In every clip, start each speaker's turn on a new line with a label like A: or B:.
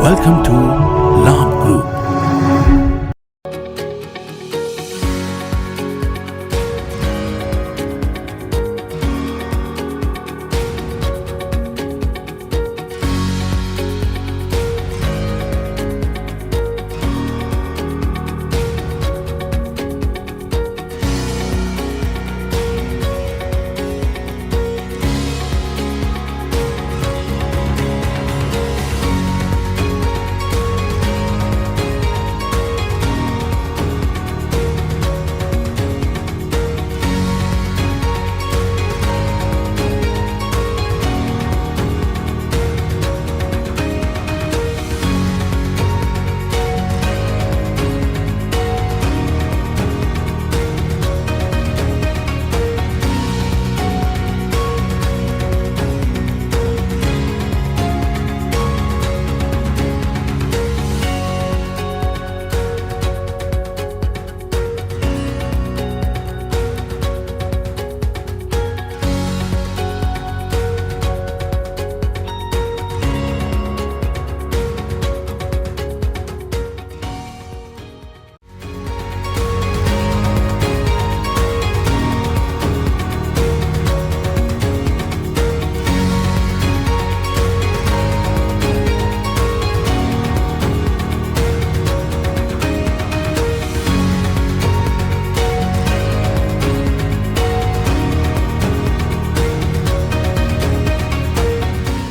A: Welcome to Labh Group.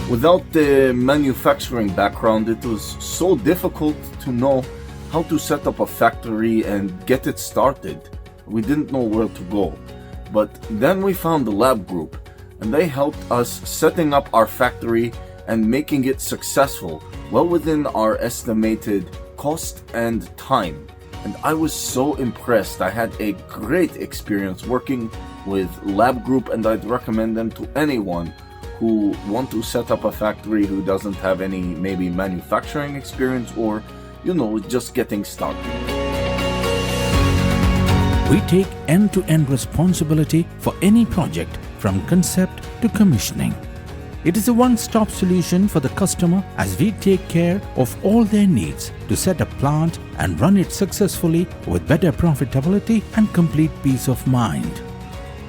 B: Without the manufacturing background, it was so difficult to know how to set up a factory and get it started. We didn't know where to go. But then we found the Labh Group, and they helped us setting up our factory and making it successful, well within our estimated cost and time. And I was so impressed. I had a great experience working with Labh Group, and I'd recommend them to anyone who want to set up a factory who doesn't have any maybe manufacturing experience or, just getting started.
A: We take end-to-end responsibility for any project from concept to commissioning. It is a one-stop solution for the customer as we take care of all their needs to set a plant and run it successfully with better profitability and complete peace of mind.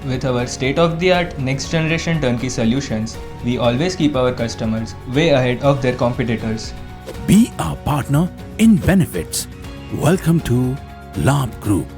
C: With our state-of-the-art next-generation turnkey solutions, we always keep our customers way ahead of their competitors.
A: Be our partner in benefits. Welcome to Labh Group.